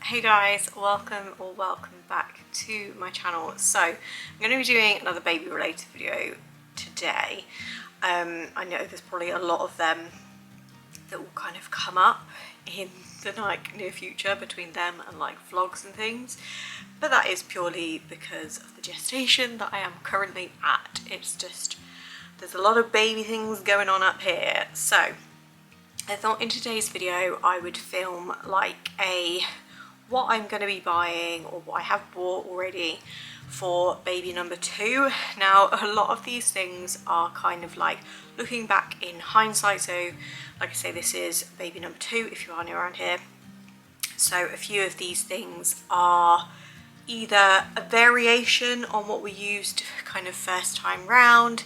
Hey guys, welcome back to my channel. So I'm going to be doing another baby related video today. I know there's probably a lot of them that will kind of come up in the near future between them and vlogs and things, but that is purely because of the gestation that I am currently at. It's just, there's a lot of baby things going on up here. So I thought in today's video I would film what I'm going to be buying or what I have bought already for baby number 2. Now, a lot of these things are kind of looking back in hindsight. So like I say, this is baby number 2 if you are new around here. So a few of these things are either a variation on what we used kind of first time round,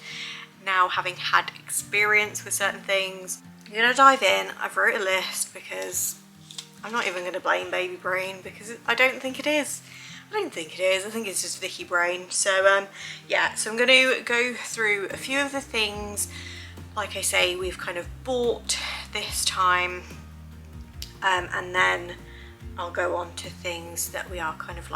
now having had experience with certain things. I'm going to dive in. I've wrote a list because I'm not even going to blame baby brain, because I don't think it is. I think it's just Vicky brain. So yeah, so I'm going to go through a few of the things, like I say, we've kind of bought this time, and then I'll go on to things that we are kind of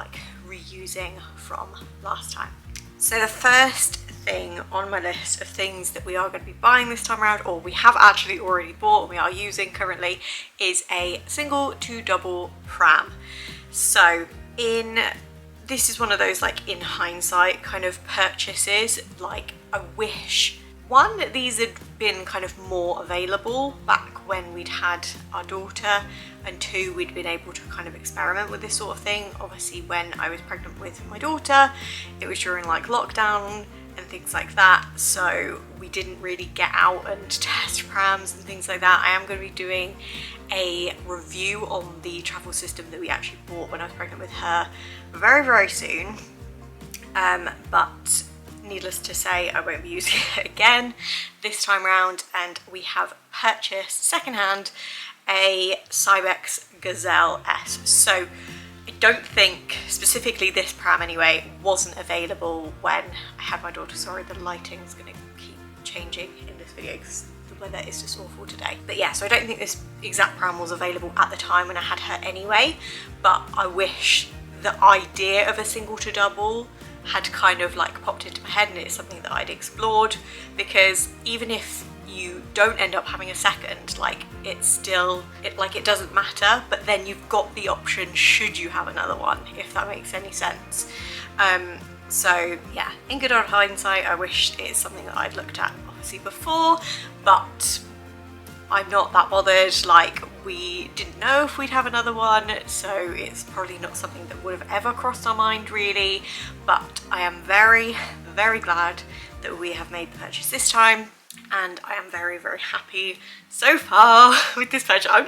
reusing from last time. So the first thing on my list of things that we are going to be buying this time around, or we have actually already bought and we are using currently, is a single to double pram. So this is one of those in hindsight kind of purchases. I wish, one, that these had been kind of more available back when we'd had our daughter, and two, we'd been able to kind of experiment with this sort of thing. Obviously when I was pregnant with my daughter, it was during lockdown and things like that, so we didn't really get out and test prams and things like that. I am going to be doing a review on the travel system that we actually bought when I was pregnant with her very soon, but needless to say, I won't be using it again this time round. And we have purchased secondhand a Cybex Gazelle S. So I don't think specifically this pram anyway wasn't available when I had my daughter. Sorry, the lighting's going to keep changing in this video because the weather is just awful today. But yeah, so I don't think this exact pram was available at the time when I had her anyway, but I wish the idea of a single to double had kind of popped into my head, and it's something that I'd explored, because even if you don't end up having a second, it doesn't matter, but then you've got the option should you have another one, if that makes any sense. So yeah, in good old hindsight, I wish it's something that I'd looked at obviously before, but I'm not that bothered. We didn't know if we'd have another one, so it's probably not something that would have ever crossed our mind really, but I am very glad that we have made the purchase this time, and I am very happy so far with this purchase. I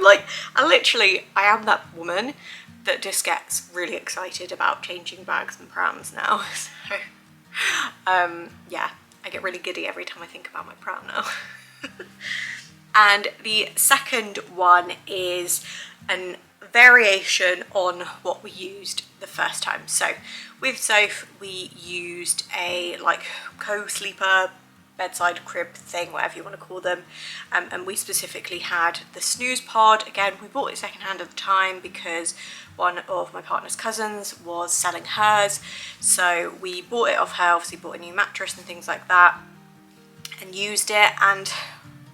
am that woman that just gets really excited about changing bags and prams now. So yeah, I get really giddy every time I think about my pram now. And the second one is a variation on what we used the first time. So with Soph, we used a co-sleeper bedside crib thing, whatever you want to call them, and we specifically had the snooze pod. Again, we bought it secondhand at the time because one of my partner's cousins was selling hers, so we bought it off her, obviously bought a new mattress and things like that, and used it. And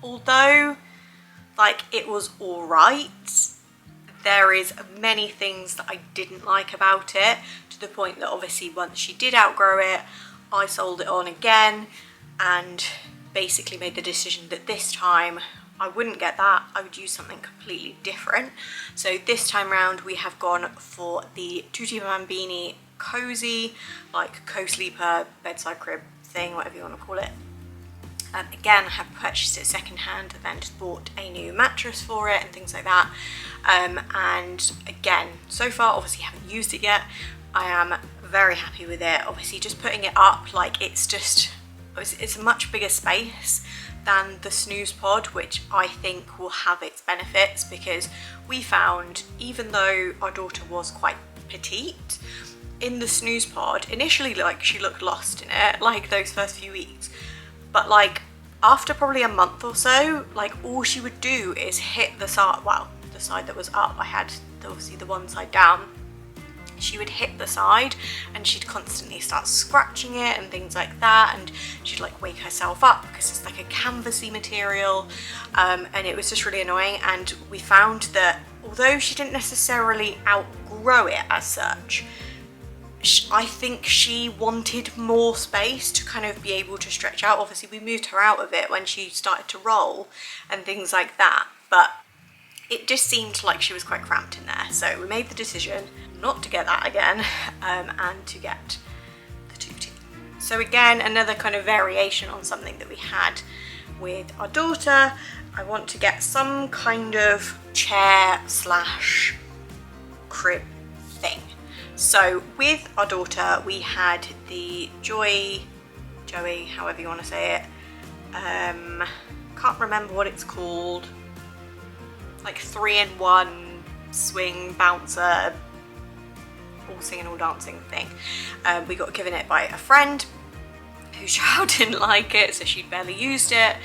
although it was all right, there is many things that I didn't like about it, to the point that obviously once she did outgrow it, I sold it on again and basically made the decision that this time I wouldn't get that, I would use something completely different. So this time round we have gone for the Tutti Bambini cozy co-sleeper bedside crib thing, whatever you want to call it. Again, I have purchased it secondhand and then just bought a new mattress for it and things like that. And again, so far obviously haven't used it yet. I am very happy with it. Obviously just putting it up, it's a much bigger space than the snooze pod, which I think will have its benefits, because we found, even though our daughter was quite petite, in the snooze pod initially she looked lost in it those first few weeks, but after probably a month or so, all she would do is hit the side, the side that was up. I had obviously the one side down, she would hit the side and she'd constantly start scratching it and things like that, and she'd like wake herself up because it's like a canvasy material, and it was just really annoying. And we found that although she didn't necessarily outgrow it as such, I think she wanted more space to kind of be able to stretch out. Obviously we moved her out of it when she started to roll and things like that, but it just seemed like she was quite cramped in there. So we made the decision not to get that again, and to get the Tutti. So again, another kind of variation on something that we had with our daughter. I want to get some kind of chair slash crib thing. So with our daughter, we had the Joey, however you want to say it, can't remember what it's called, like 3-in-1 swing bouncer, all singing, all dancing thing. We got given it by a friend whose child didn't like it, so she'd barely used it.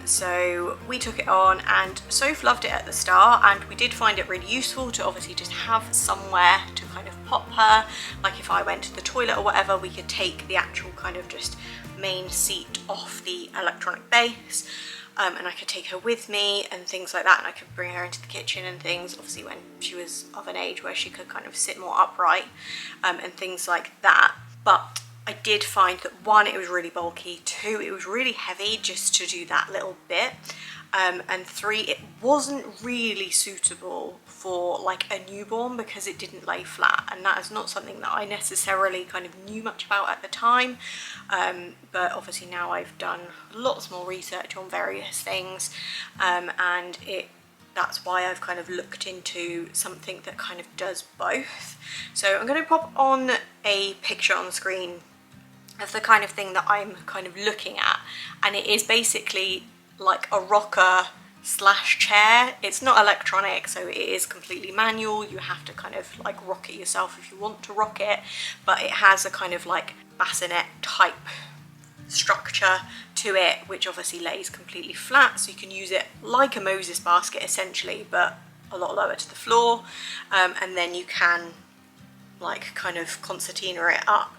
So we took it on, and Soph loved it at the start, and we did find it really useful to obviously just have somewhere to kind of pop her. Like if I went to the toilet or whatever, we could take the actual kind of just main seat off the electronic base. And I could take her with me and things like that, and I could bring her into the kitchen and things, obviously when she was of an age where she could kind of sit more upright, and things like that. But I did find that 1, it was really bulky, 2, it was really heavy just to do that little bit, and 3, it wasn't really suitable for like a newborn because it didn't lay flat, and that is not something that I necessarily kind of knew much about at the time, but obviously now I've done lots more research on various things, and that's why I've kind of looked into something that kind of does both. So I'm going to pop on a picture on the screen of the kind of thing that I'm kind of looking at, and it is basically like a rocker slash chair. It's not electronic, so it is completely manual. You have to kind of like rock it yourself if you want to rock it, but it has a kind of like bassinet type structure to it, which obviously lays completely flat, so you can use it like a Moses basket essentially, but a lot lower to the floor, and then you can like kind of concertina it up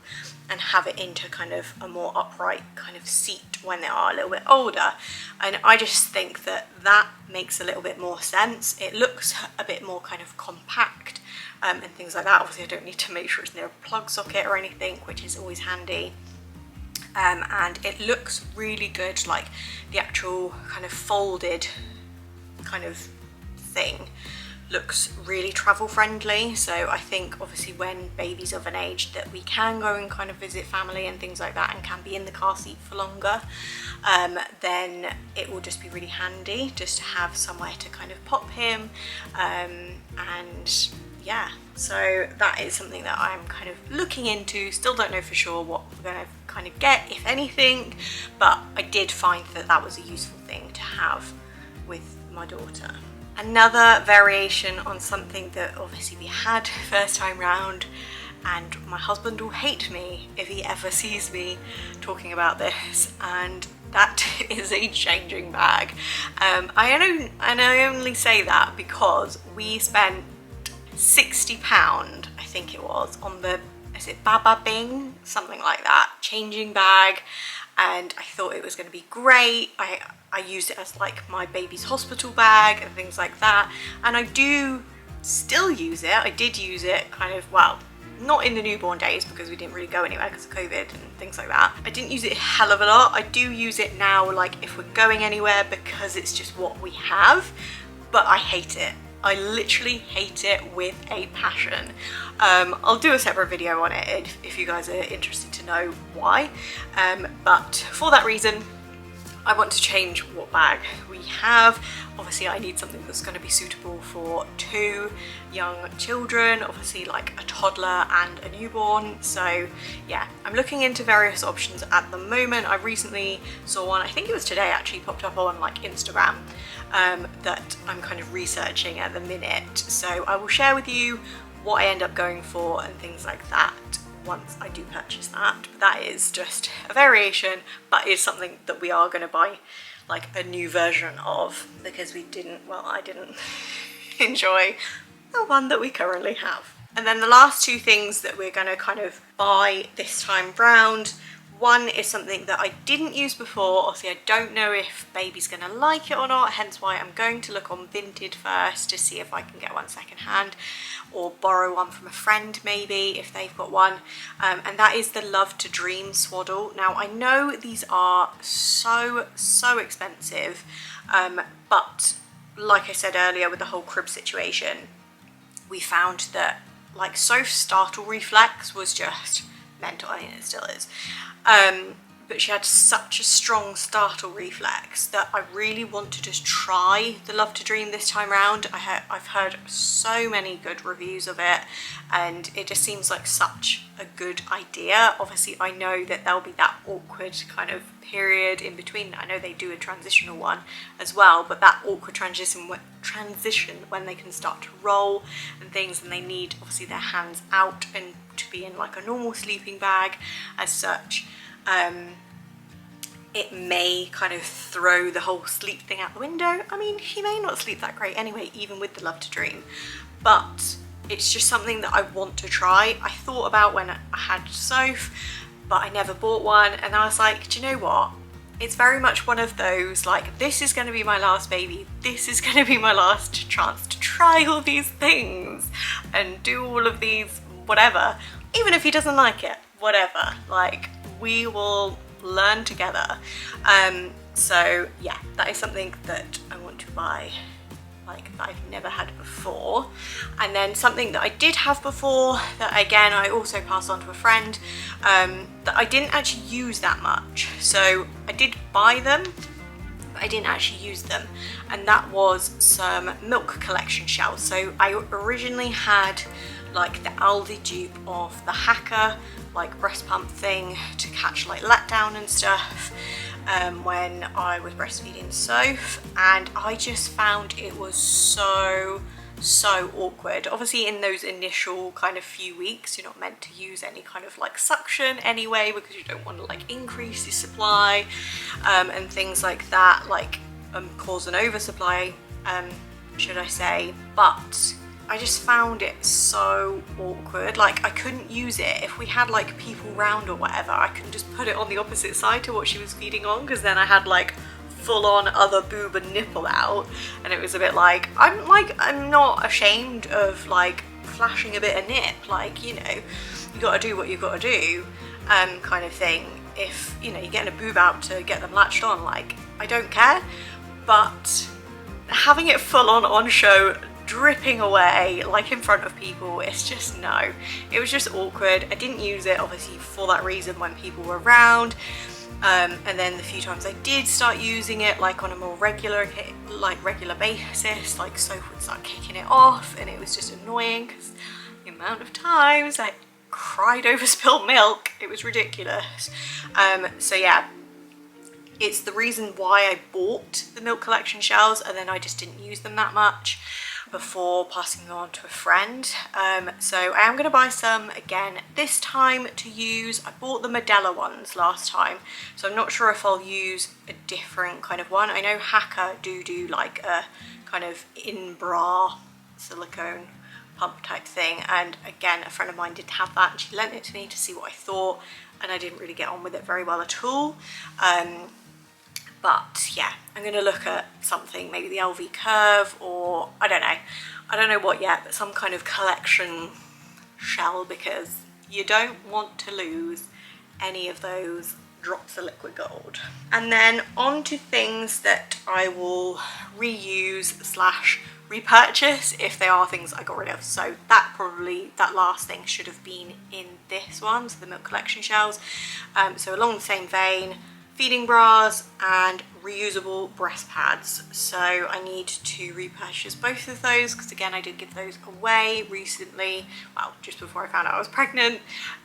and have it into kind of a more upright kind of seat when they are a little bit older. And I just think that that makes a little bit more sense. It looks a bit more kind of compact, and things like that. Obviously I don't need to make sure it's near a plug socket or anything, which is always handy. And it looks really good, like the actual kind of folded kind of thing looks really travel friendly. So I think obviously when baby's of an age that we can go and kind of visit family and things like that and can be in the car seat for longer, then it will just be really handy just to have somewhere to kind of pop him, and yeah, so that is something that I'm kind of looking into. Still don't know for sure what we're going to kind of get, if anything, but I did find that that was a useful thing to have with my daughter. Another variation on something that obviously we had first time round, and my husband will hate me if he ever sees me talking about this, and that is a changing bag. I only say that because we spent £60, I think it was, on the, is it Baba Bing? Something like that, changing bag, and I thought it was going to be great. I used it as like my baby's hospital bag and things like that, and I do still use it. I did use it kind of, well, not in the newborn days because we didn't really go anywhere because of COVID and things like that. I didn't use it a hell of a lot. I do use it now, like if we're going anywhere, because it's just what we have, but I hate it. I literally hate it with a passion. I'll do a separate video on it if you guys are interested to know why, but for that reason I want to change what bag we have. Obviously I need something that's going to be suitable for 2 young children, obviously like a toddler and a newborn. So yeah, I'm looking into various options at the moment. I recently saw one, I think it was today actually, popped up on like Instagram, that I'm kind of researching at the minute. So I will share with you what I end up going for and things like that once I do purchase that. But that is just a variation, but is something that we are going to buy like a new version of, because we didn't, well, I didn't enjoy the one that we currently have. And then the last two things that we're going to kind of buy this time round, one is something that I didn't use before. Obviously I don't know if baby's going to like it or not, hence why I'm going to look on Vinted first to see if I can get one second hand or borrow one from a friend maybe if they've got one, and that is the Love to Dream swaddle. Now I know these are so expensive, but like I said earlier with the whole crib situation, we found that like Soph's startle reflex was just mental. I mean, it still is, but she had such a strong startle reflex that I really want to just try the Love to Dream this time round. I've heard so many good reviews of it, and it just seems like such a good idea. Obviously I know that there'll be that awkward kind of period in between. I know they do a transitional one as well, but that awkward transition when they can start to roll and things, and they need obviously their hands out and to be in like a normal sleeping bag as such. It may kind of throw the whole sleep thing out the window. I mean, he may not sleep that great anyway, even with the Love to Dream, but it's just something that I want to try. I thought about when I had Soph, but I never bought one, and I was like, do you know what? It's very much one of those, like, this is going to be my last baby. This is going to be my last chance to try all these things and do all of these whatever. Even if he doesn't like it, whatever. Like, we will learn together. So yeah, that is something that I want to buy, like that I've never had before. And then something that I did have before that again I also passed on to a friend, that I didn't actually use that much. So I did buy them, but I didn't actually use them, and that was some milk collection shells. So I originally had like the Aldi dupe of the Hacker like breast pump thing to catch like letdown and stuff when I was breastfeeding Soph, and I just found it was so awkward. Obviously in those initial kind of few weeks you're not meant to use any kind of like suction anyway, because you don't want to like increase your supply and things like that, like cause an oversupply should I say. But I just found it so awkward. Like I couldn't use it if we had like people round or whatever. I couldn't just put it on the opposite side to what she was feeding on, because then I had like full on other boob and nipple out, and it was a bit like I'm not ashamed of like flashing a bit of nip, like, you know, you gotta do what you gotta do kind of thing. If, you know, you're getting a boob out to get them latched on, like, I don't care. But having it full on show, dripping away like in front of people, it's just no, it was just awkward. I didn't use it obviously for that reason when people were around, and then the few times I did start using it like on a more regular basis, like Soph would start kicking it off, and it was just annoying because the amount of times I cried over spilled milk, it was ridiculous. So yeah, it's the reason why I bought the milk collection shells, and then I just didn't use them that much before passing them on to a friend. So I am going to buy some again this time to use. I bought the Medela ones last time, so I'm not sure if I'll use a different kind of one. I know Hacker do like a kind of in-bra silicone pump type thing, and again a friend of mine did have that and she lent it to me to see what I thought, and I didn't really get on with it very well at all. But yeah, I'm going to look at something, maybe the LV Curve, or I don't know what yet, but some kind of collection shell, because you don't want to lose any of those drops of liquid gold. And then on to things that I will reuse / repurchase if they are things I got rid of. So that last thing should have been in this one, so the milk collection shells. So along the same vein, feeding bras and reusable breast pads. So I need to repurchase both of those, because again I did give those away recently, well, just before I found out I was pregnant,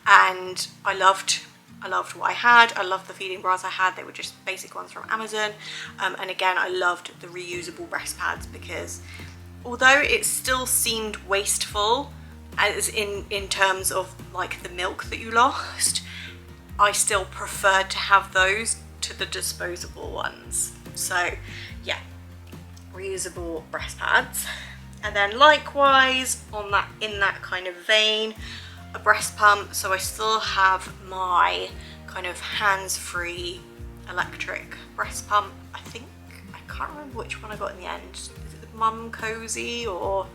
and I loved what I had. I loved the feeding bras I had. They were just basic ones from Amazon, and again I loved the reusable breast pads, because although it still seemed wasteful as in terms of like the milk that you lost, I still preferred to have those to the disposable ones. So yeah, reusable breast pads. And then likewise in that kind of vein, a breast pump. So I still have my kind of hands-free electric breast pump. I can't remember which one I got in the end. Is it the Mum Cozy or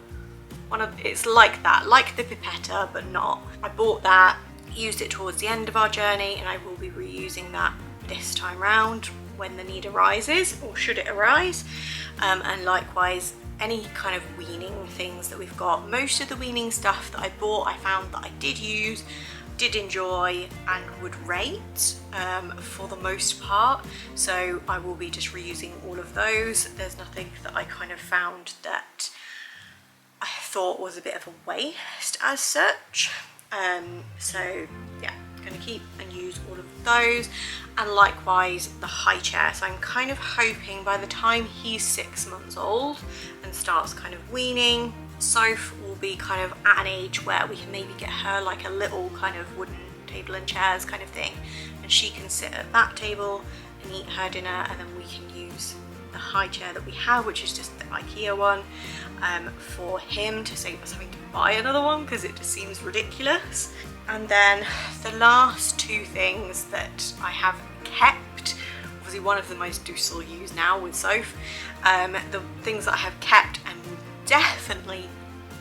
one of, it's like that, like the Pipetta but not. I bought that, used it towards the end of our journey, and I will be reusing that this time round when the need arises, or should it arise. And likewise, any kind of weaning things that we've got. Most of the weaning stuff that I bought, I found that I did use, did enjoy, and would rate for the most part. So I will be just reusing all of those. There's nothing that I kind of found that I thought was a bit of a waste as such. So yeah, going to keep and use all of those. And likewise the high chair. So I'm kind of hoping by the time he's 6 months old and starts kind of weaning, Soph will be kind of at an age where we can maybe get her like a little kind of wooden table and chairs kind of thing, and she can sit at that table and eat her dinner, and then we can use the high chair that we have, which is just the IKEA one, for him, to save us having to buy another one because it just seems ridiculous. And then the last two things that I have kept, obviously one of them I do still use now with Soph, the things that I have kept and will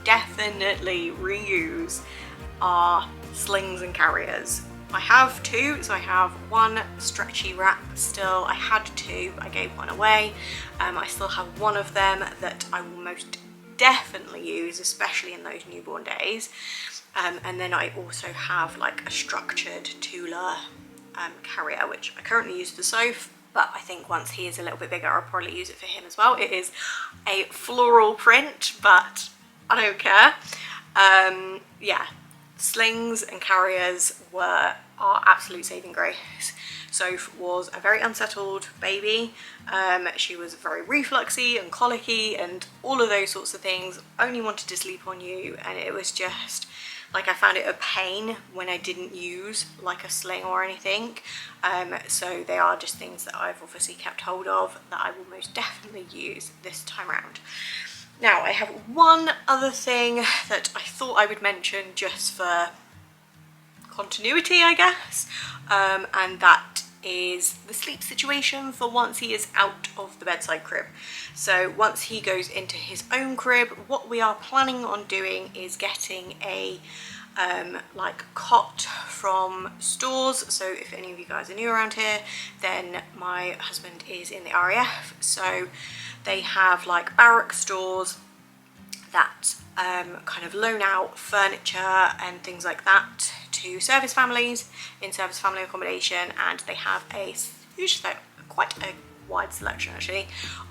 definitely reuse are slings and carriers. I have two, so I have one stretchy wrap still. I had two, but I gave one away. I still have one of them that I will most definitely use, especially in those newborn days. And then I also have like a structured Tula carrier, which I currently use for Soph, but I think once he is a little bit bigger, I'll probably use it for him as well. It is a floral print, but I don't care. Yeah, slings and carriers are absolute saving grace. Soph was a very unsettled baby. She was very refluxy and colicky and all of those sorts of things, only wanted to sleep on you, and it was just like, I found it a pain when I didn't use like a sling or anything. So they are just things that I've obviously kept hold of that I will most definitely use this time around. Now I have one other thing that I thought I would mention just for continuity, I guess, and that is the sleep situation for once he is out of the bedside crib. So once he goes into his own crib, what we are planning on doing is getting a like cot from stores. So if any of you guys are new around here, then my husband is in the RAF, so they have like barrack stores that kind of loan out furniture and things like that to service families in service family accommodation, and they have a huge, quite a wide selection actually,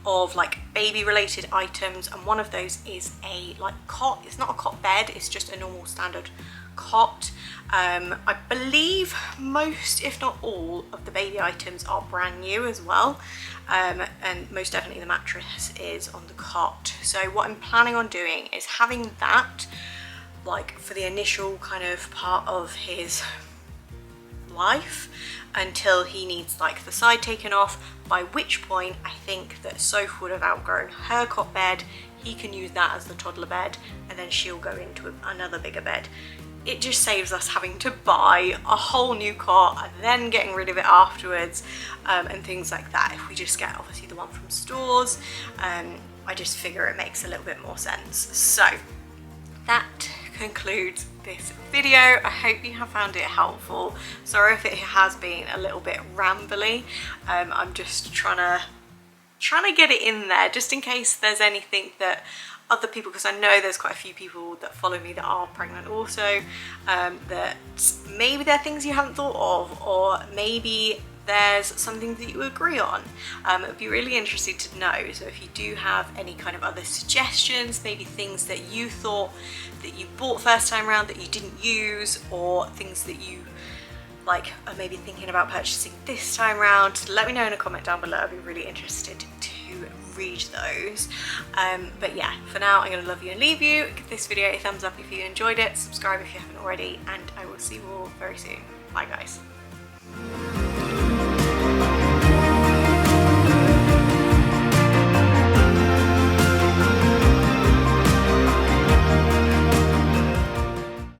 of like baby related items, and one of those is a like cot. It's not a cot bed, it's just a normal standard cot. I believe most, if not all, of the baby items are brand new as well, and most definitely the mattress is on the cot. So what I'm planning on doing is having that like for the initial kind of part of his life until he needs like the side taken off, by which point I think that Soph would have outgrown her cot bed. He can use that as the toddler bed, and then she'll go into another bigger bed. It just saves us having to buy a whole new cot and then getting rid of it afterwards, and things like that. If we just get obviously the one from stores, I just figure it makes a little bit more sense. So that concludes this video. I hope you have found it helpful. Sorry if it has been a little bit rambly. I'm just trying to get it in there just in case there's anything that other people, because I know there's quite a few people that follow me that are pregnant also, that maybe there are things you haven't thought of, or maybe there's something that you agree on. It would be really interesting to know. So if you do have any kind of other suggestions, maybe things that you thought that you bought first time around that you didn't use, or things that you like are maybe thinking about purchasing this time around, let me know in a comment down below. I'd be really interested to read those. But yeah, for now I'm going to love you and leave you. Give this video a thumbs up if you enjoyed it, subscribe if you haven't already, and I will see you all very soon. Bye guys.